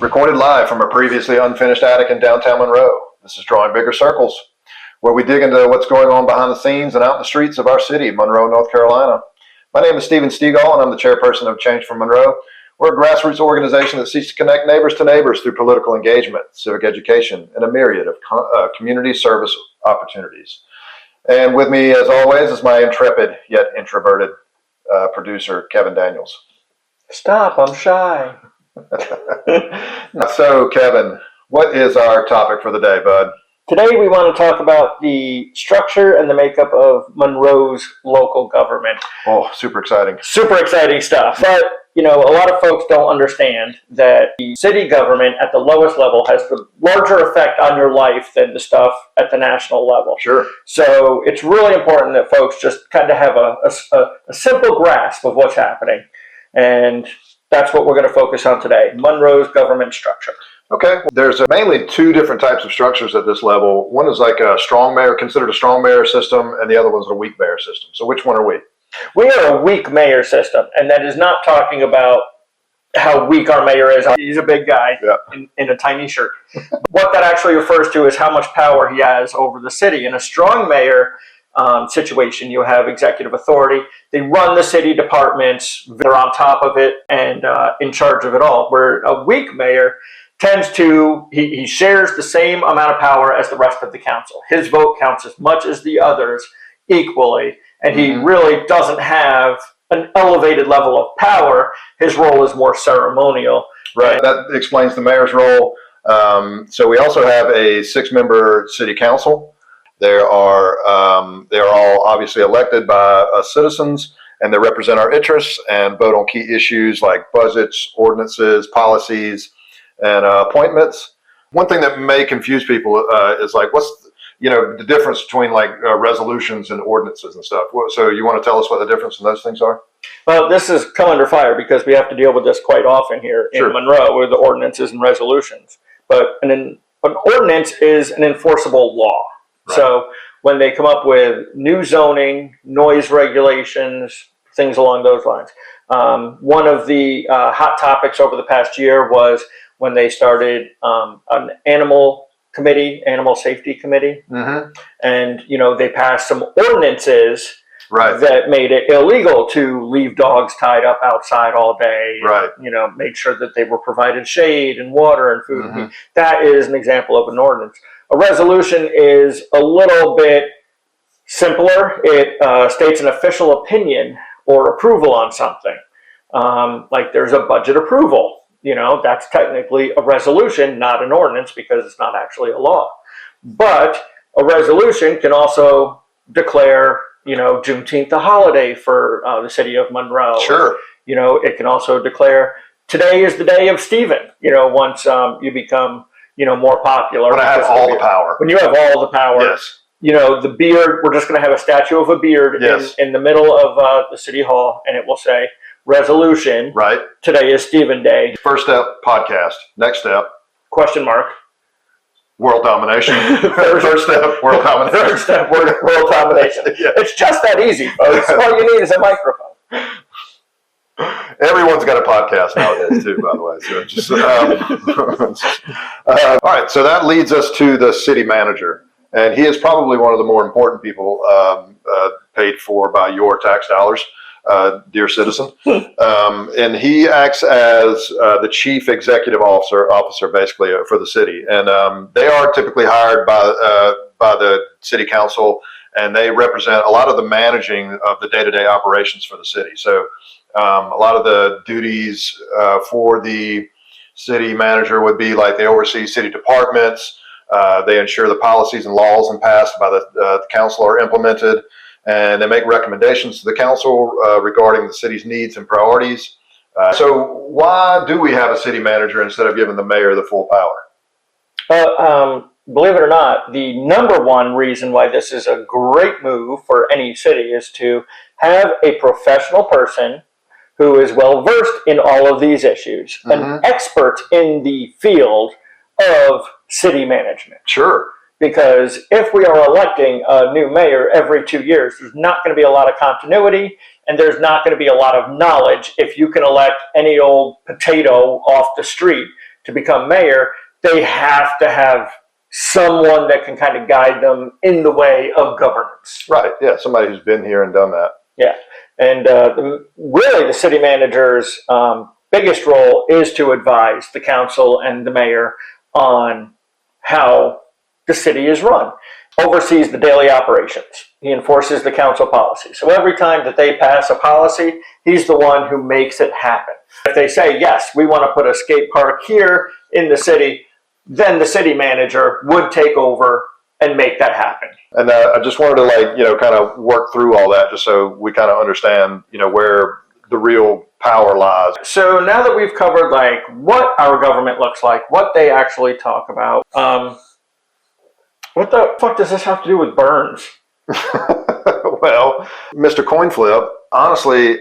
Recorded live from a previously unfinished attic in downtown Monroe. This is Drawing Bigger Circles, where we dig into what's going on behind the scenes and out in the streets of our city, Monroe, North Carolina. My name is Stephen Stegall, and I'm the chairperson of Change for Monroe. We're a grassroots organization that seeks to connect neighbors to neighbors through political engagement, civic education, and a myriad of community service opportunities. And with me, as always, is my intrepid yet introverted producer, Kevin Daniels. Stop, I'm shy. So, Kevin, what is our topic for the day, bud? Today we want to talk about the structure and the makeup of Monroe's local government. Oh, super exciting. Super exciting stuff. But, a lot of folks don't understand that the city government at the lowest level has the larger effect on your life than the stuff at the national level. Sure. So it's really important that folks just kind of have a simple grasp of what's happening. And that's what we're going to focus on today, Monroe's government structure. Okay. There's mainly two different types of structures at this level. One is like a strong mayor, considered a strong mayor system, and the other one's a weak mayor system. So which one are we? We are a weak mayor system, and that is not talking about how weak our mayor is. He's a big guy in a tiny shirt. What that actually refers to is how much power he has over the city. In a strong mayor situation, you have executive authority. They run the city departments. They're on top of it and in charge of it all. Where a weak mayor tends to, he shares the same amount of power as the rest of the council. His vote counts as much as the others equally, and he really doesn't have an elevated level of power. His role is more ceremonial. Right, that explains the mayor's role. So we also have a 6-member city council. They are all obviously elected by us citizens, and they represent our interests and vote on key issues like budgets, ordinances, policies, and appointments. One thing that may confuse people is like, what's the difference between like resolutions and ordinances and stuff. So you want to tell us what the difference in those things are? Well, this has come under fire because we have to deal with this quite often here in Monroe with the ordinances and resolutions. But an ordinance is an enforceable law. Right. So when they come up with new zoning, noise regulations, things along those lines. One of the hot topics over the past year was when they started an animal safety committee. And, they passed some ordinances that made it illegal to leave dogs tied up outside all day. Right. Make sure that they were provided shade and water and food. That is an example of an ordinance. A resolution is a little bit simpler. It states an official opinion or approval on something. Like there's a budget approval. That's technically a resolution, not an ordinance, because it's not actually a law. But a resolution can also declare, Juneteenth a holiday for the city of Monroe. Sure. It can also declare today is the day of Stephen, once you become, more popular. When I have all the power. When you have all the power. Yes. The beard, we're just going to have a statue of a beard in the middle of the city hall, and it will say, resolution. Right. Today is Stephen Day. First step, podcast. Next step. Question mark. World domination. First step, world domination. Third step, world domination. Yeah. It's just that easy, folks. All you need is a microphone. Everyone's got a podcast nowadays, too, by the way. So just, all right, so that leads us to the city manager. And he is probably one of the more important people paid for by your tax dollars. Dear citizen, and he acts as the chief executive officer basically for the city, and they are typically hired by the city council, and they represent a lot of the managing of the day-to-day operations for the city. So a lot of the duties for the city manager would be like they oversee city departments, they ensure the policies and laws passed by the council are implemented. And they make recommendations to the council regarding the city's needs and priorities. So why do we have a city manager instead of giving the mayor the full power? Believe it or not, the number one reason why this is a great move for any city is to have a professional person who is well versed in all of these issues, an expert in the field of city management. Sure. Because if we are electing a new mayor every 2 years, there's not going to be a lot of continuity, and there's not going to be a lot of knowledge if you can elect any old potato off the street to become mayor, they have to have someone that can kind of guide them in the way of governance. Right. Yeah. Somebody who's been here and done that. Yeah. And really, the city manager's biggest role is to advise the council and the mayor on how the city is run. Oversees the daily operations. He enforces the council policy. So every time that they pass a policy, he's the one who makes it happen. If they say, yes, we want to put a skate park here in the city, then the city manager would take over and make that happen. And I just wanted to kind of work through all that just so we kind of understand, where the real power lies. So now that we've covered what our government looks like, what they actually talk about, what the fuck does this have to do with Burns? Well, Mr. Coinflip, honestly,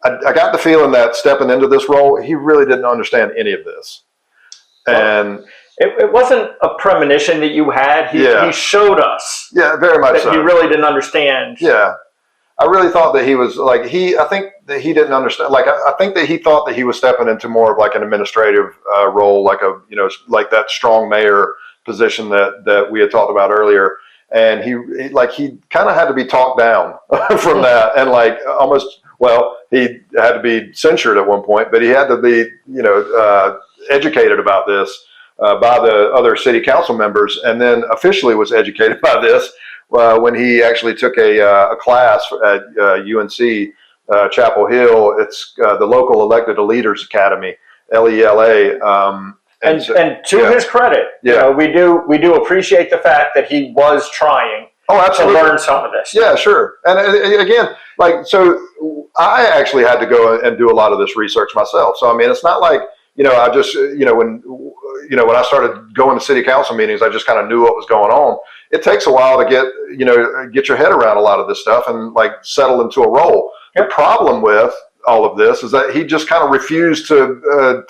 I got the feeling that stepping into this role, he really didn't understand any of this. And it wasn't a premonition that you had. He showed us. Yeah, very much that so. He really didn't understand. Yeah. I really thought that he was I think that he didn't understand. I think that he thought that he was stepping into more of an administrative role, like that strong mayor position that we had talked about earlier. And he kind of had to be talked down from that. And he had to be censured at one point, but he had to be, educated about this by the other city council members, and then officially was educated by this when he actually took a class at UNC Chapel Hill. It's the local elected leaders academy, LELA. And to his credit, we do appreciate the fact that he was trying to learn some of this. Yeah, sure. And again, so I actually had to go and do a lot of this research myself. So I mean, it's not like I just when I started going to city council meetings, I just kind of knew what was going on. It takes a while to get your head around a lot of this stuff and settle into a role. Yep. The problem with all of this is that he just kind of refused to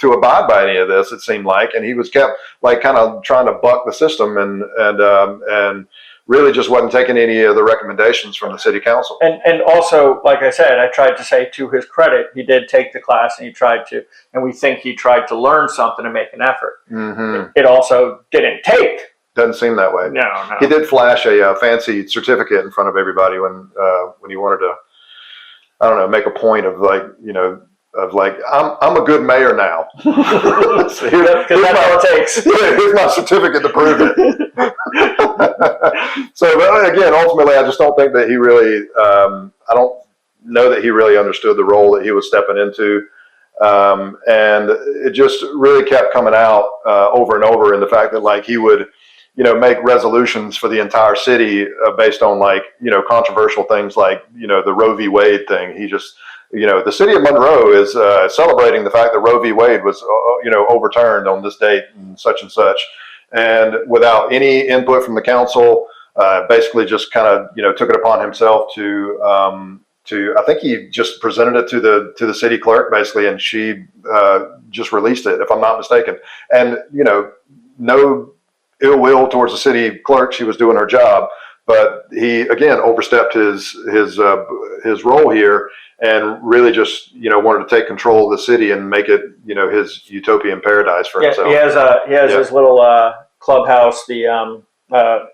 abide by any of this, it seemed like, and he was kept kind of trying to buck the system and really just wasn't taking any of the recommendations from the city council. And also, like I said, I tried to say to his credit, he did take the class and we think he tried to learn something and make an effort. Mm-hmm. It also didn't take. Doesn't seem that way. No. He did flash a fancy certificate in front of everybody when he wanted to, I don't know, make a point of I'm a good mayor now. Because that's all it takes. Here's my certificate to prove it. So again, ultimately, I just don't think that he really. I don't know that he really understood the role that he was stepping into, and it just really kept coming out over and over in the fact that he would. Make resolutions for the entire city based on controversial things the Roe v. Wade thing. He just, the city of Monroe is celebrating the fact that Roe v. Wade was, overturned on this date and such, and without any input from the council, basically just kind of, took it upon himself to, I think he just presented it to the city clerk basically, and she just released it, if I'm not mistaken, and no ill will towards the city clerk. She was doing her job, but he again overstepped his role here and really just wanted to take control of the city and make it his utopian paradise for himself. He has his little clubhouse, the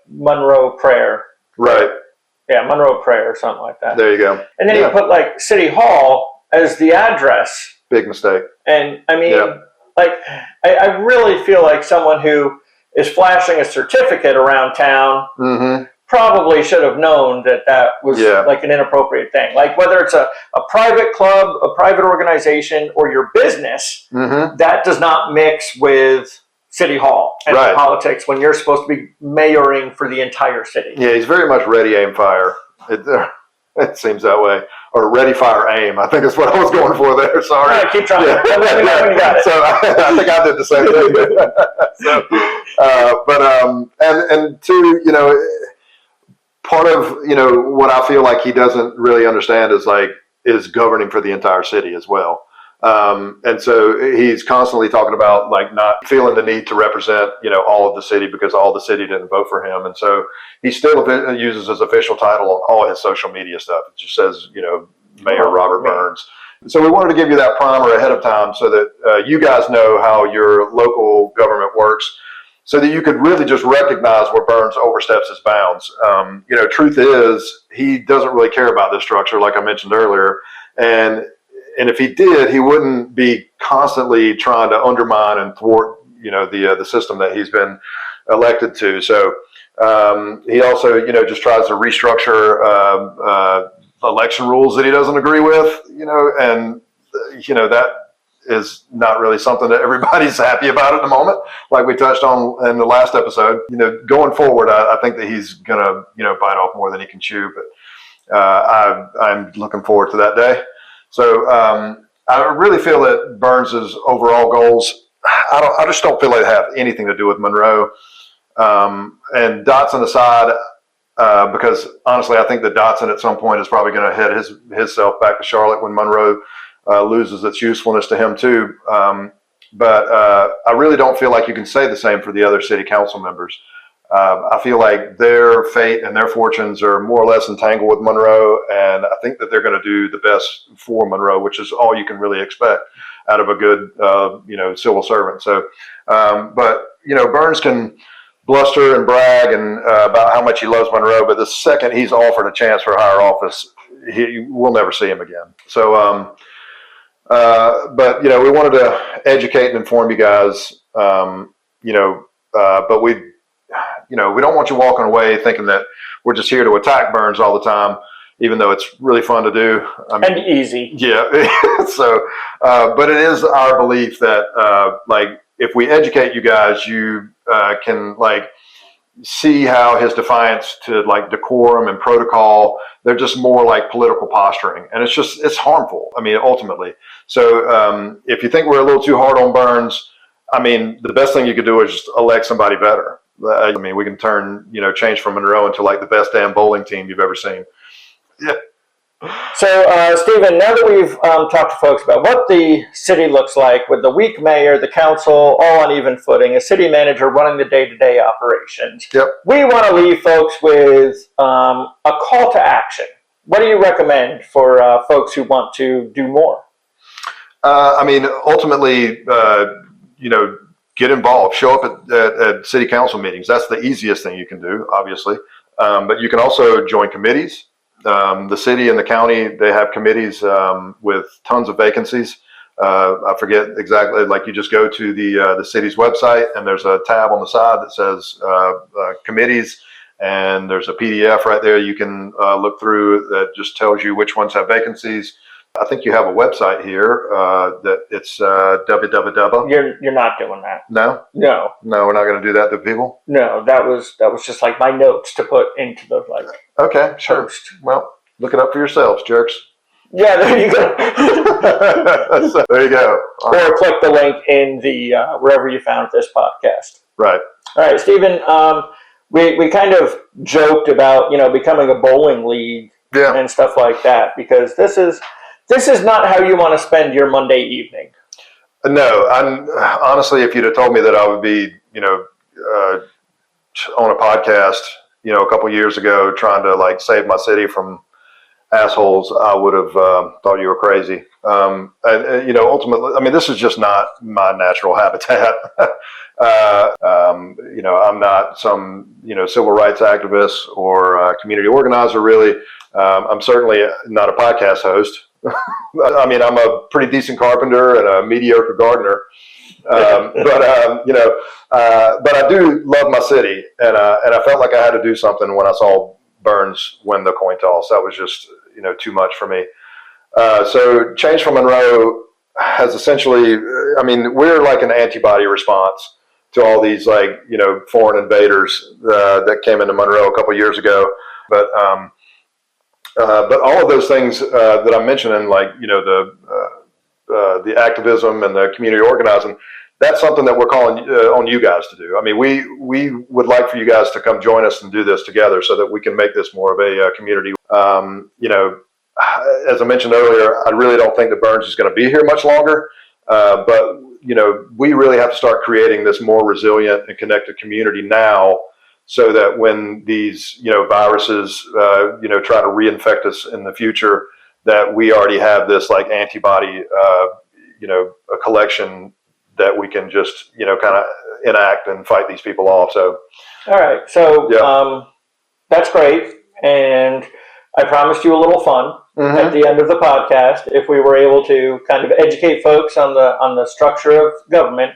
Monroe Prayer. Right. Yeah, Monroe Prayer or something like that. There you go. And then he put City Hall as the address. Big mistake. And I mean, I really feel like someone who is flashing a certificate around town probably should have known that was an inappropriate thing. Whether it's a private club, a private organization, or your business, that does not mix with City Hall and politics when you're supposed to be mayoring for the entire city. Yeah, he's very much ready, aim, fire. It seems that way. Or ready, fire, aim. I think that's what I was going for there. Sorry. All right, keep trying. Let me know when you got it. So I think I did the same thing. And two, part of, what I feel like he doesn't really understand is governing for the entire city as well. And so he's constantly talking about not feeling the need to represent, all of the city because all the city didn't vote for him. And so he still uses his official title on all his social media stuff. It just says, Mayor Robert Burns. So we wanted to give you that primer ahead of time so that you guys know how your local government works, so that you could really just recognize where Burns oversteps his bounds. Truth is, he doesn't really care about this structure, like I mentioned earlier. And if he did, he wouldn't be constantly trying to undermine and thwart, the system that he's been elected to. So he also, just tries to restructure election rules that he doesn't agree with, and that is not really something that everybody's happy about at the moment, like we touched on in the last episode. Going forward, I think that he's gonna, bite off more than he can chew. But I'm looking forward to that day. So I really feel that Burns's overall goals, I just don't feel like they have anything to do with Monroe. And Dotson aside, because honestly, I think that Dotson at some point is probably going to head himself back to Charlotte when Monroe loses its usefulness to him too. But I really don't feel like you can say the same for the other city council members. I feel like their fate and their fortunes are more or less entangled with Monroe, and I think that they're going to do the best for Monroe, which is all you can really expect out of a good, civil servant. So, but Burns can bluster and brag and about how much he loves Monroe, but the second he's offered a chance for higher office, we'll never see him again. So, but we wanted to educate and inform you guys, but we don't want you walking away thinking that we're just here to attack Burns all the time, even though it's really fun to do. And easy. Yeah. So, but it is our belief that, if we educate you guys, you can see how his defiance to decorum and protocol, they're just more like political posturing, and it's harmful. I mean, ultimately. So if you think we're a little too hard on Burns, the best thing you could do is just elect somebody better. We can change from Monroe into the best damn bowling team you've ever seen. Yeah. So, Stephen, now that we've talked to folks about what the city looks like with the weak mayor, the council, all on even footing, a city manager running the day-to-day operations, yep, we want to leave folks with a call to action. What do you recommend for folks who want to do more? Ultimately, get involved. Show up at city council meetings. That's the easiest thing you can do, obviously. But you can also join committees. The city and the county, they have committees with tons of vacancies. I forget exactly, you just go to the city's website and there's a tab on the side that says committees, and there's a PDF right there you can look through that just tells you which ones have vacancies. I think you have a website here that it's www. You're not doing that. No, we're not going to do that to people. No, that was just my notes to put into the Okay, sure. Post. Well, look it up for yourselves, jerks. Yeah, there you go. So, there you go. Or right. Click the link in the wherever you found this podcast. Right. All right, Stephen. We kind of joked about becoming a bowling league and stuff like that, because this is not how you want to spend your Monday evening. No, honestly, if you'd have told me that I would be, on a podcast, a couple years ago, trying to save my city from assholes, I would have thought you were crazy. Ultimately, this is just not my natural habitat. I'm not some, civil rights activist or community organizer, really. I'm certainly not a podcast host. I'm a pretty decent carpenter and a mediocre gardener. But I do love my city, and I felt like I had to do something when I saw Burns win the coin toss. That was just, too much for me. So Change for Monroe has essentially, we're like an antibody response to all these foreign invaders that came into Monroe a couple years ago. But all of those things that I'm mentioning, the activism and the community organizing, that's something that we're calling on you guys to do. We would like for you guys to come join us and do this together so that we can make this more of a community. As I mentioned earlier, I really don't think that Burns is going to be here much longer. But we really have to start creating this more resilient and connected community now, so that when these viruses try to reinfect us in the future, that we already have this like antibody, a collection that we can just, kind of enact and fight these people off. So, all right. So, that's great. And I promised you a little fun at the end of the podcast. If we were able to kind of educate folks on the structure of government,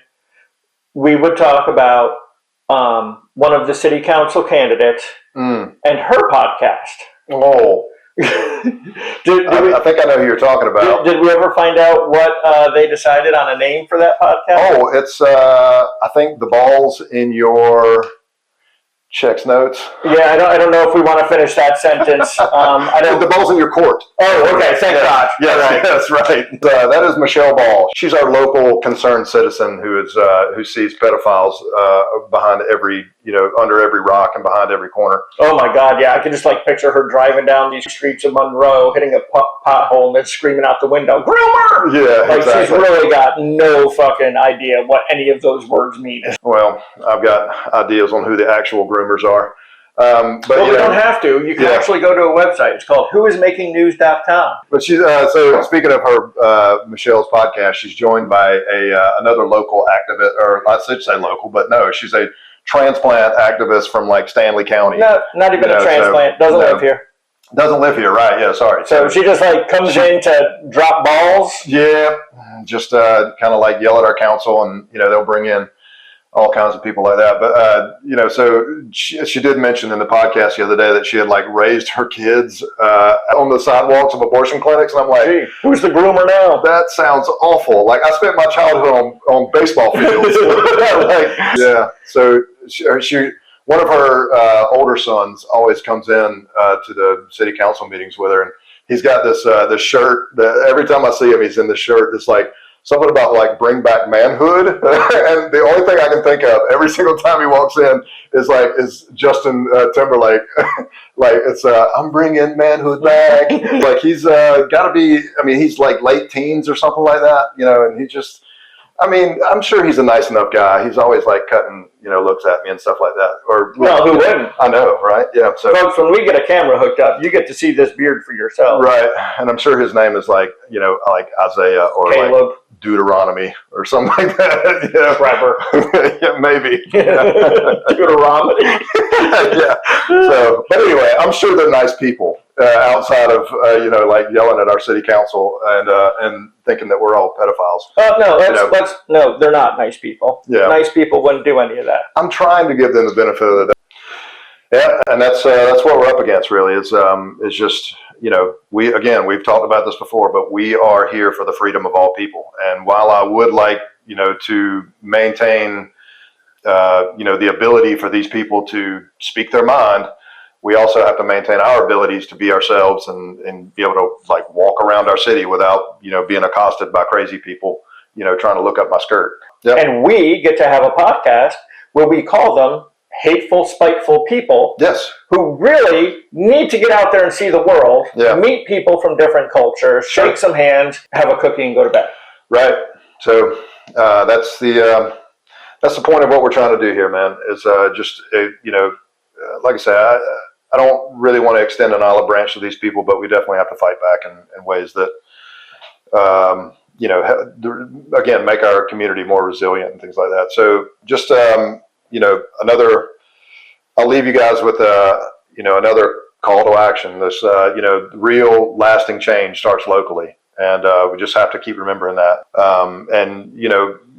we would talk about one of the city council candidates and her podcast. Oh, I think I know who you're talking about. Did we ever find out what they decided on a name for that podcast? Oh, it's I think the ball's in your checks notes. Yeah, I don't know if we want to finish that sentence. The ball's in your court. Oh, okay. Thank God. Yes, right. That's right. That is Michelle Ball. She's our local concerned citizen who sees pedophiles behind every, under every rock and behind every corner. Oh my God, yeah. I can just like picture her driving down these streets of Monroe, hitting a pothole and then screaming out the window, "Groomer!" Yeah, like exactly. She's really got no fucking idea what any of those words mean. Well, I've got ideas on who the actual groomers are. But we don't have to. You can actually go to a website. It's called whoismakingnews.com. But she's so speaking of her Michelle's podcast, she's joined by another local activist, or I should say local, but no, she's a transplant activist from like Stanley County. No, not even a transplant. Doesn't live here. Doesn't live here, right? Yeah, sorry. So she just like comes in to drop balls. Yeah, just kind of like yell at our council, and they'll bring in all kinds of people like that. But, so she did mention in the podcast the other day that she had like raised her kids on the sidewalks of abortion clinics. And I'm like, gee, who's the groomer now? That sounds awful. Like I spent my childhood on baseball fields. Yeah. So she one of her older sons always comes in to the city council meetings with her. And he's got this shirt that every time I see him, he's in this shirt. It's like, something about like bring back manhood, and the only thing I can think of every single time he walks in is Justin Timberlake, like it's I'm bringing manhood back. Like he's got to be. I mean, he's like late teens or something like that, and he just. I mean, I'm sure he's a nice enough guy. He's always like cutting, looks at me and stuff like that. Or well, who wouldn't? I know, right? Yeah. So, folks, when we get a camera hooked up, you get to see this beard for yourself, right? And I'm sure his name is like, like Isaiah or Caleb. Like Deuteronomy or something like that. Yeah, Trevor. Yeah, maybe. Deuteronomy. Yeah. So, but anyway, I'm sure they're nice people outside of like yelling at our city council and thinking that we're all pedophiles. No, they're not nice people. Yeah. Nice people wouldn't do any of that. I'm trying to give them the benefit of the doubt. Yeah, and that's what we're up against. Really, is just we've talked about this before, but we are here for the freedom of all people. And while I would like to maintain the ability for these people to speak their mind, we also have to maintain our abilities to be ourselves and be able to like walk around our city without being accosted by crazy people trying to look up my skirt. Yep. And we get to have a podcast where we call them hateful, spiteful people. Yes. Who really need to get out there and see the world, meet people from different cultures, shake some hands, have a cookie, and go to bed. Right. So that's the point of what we're trying to do here, man. Is like I say, I don't really want to extend an olive branch to these people, but we definitely have to fight back in ways that again make our community more resilient and things like that. So just I'll leave you guys with another call to action. This real lasting change starts locally, and we just have to keep remembering that.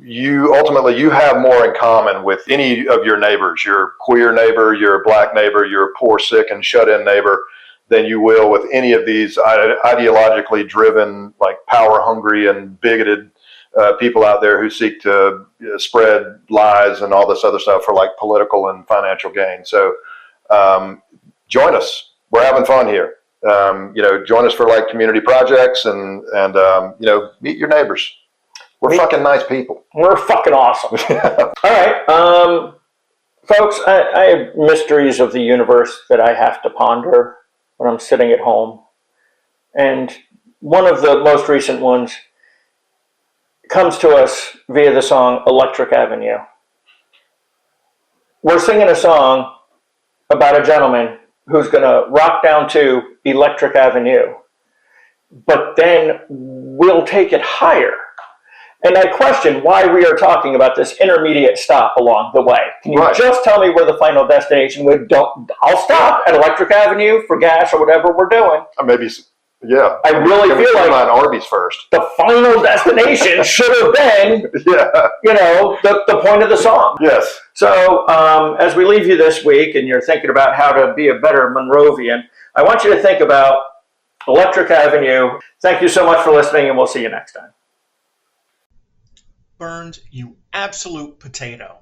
You have more in common with any of your neighbors, your queer neighbor, your black neighbor, your poor, sick, and shut-in neighbor, than you will with any of these ideologically driven, like power-hungry and bigoted people out there who seek to spread lies and all this other stuff for like political and financial gain. So join us. We're having fun here. Join us for like community projects and meet your neighbors. We're fucking nice people. We're fucking awesome. All right. Folks, I have mysteries of the universe that I have to ponder when I'm sitting at home. And one of the most recent ones comes to us via the song Electric Avenue. We're singing a song about a gentleman who's going to rock down to Electric Avenue. but then we'll take it higher. And I question why we are talking about this intermediate stop along the way. Can you just tell me where the final destination would? I'll stop at Electric Avenue for gas or whatever we're doing. Maybe, yeah. I really feel like on Arby's first. The final destination should have been, the point of the song. Yes. So as we leave you this week and you're thinking about how to be a better Monrovian, I want you to think about Electric Avenue. Thank you so much for listening, and we'll see you next time. Burned, you absolute potato.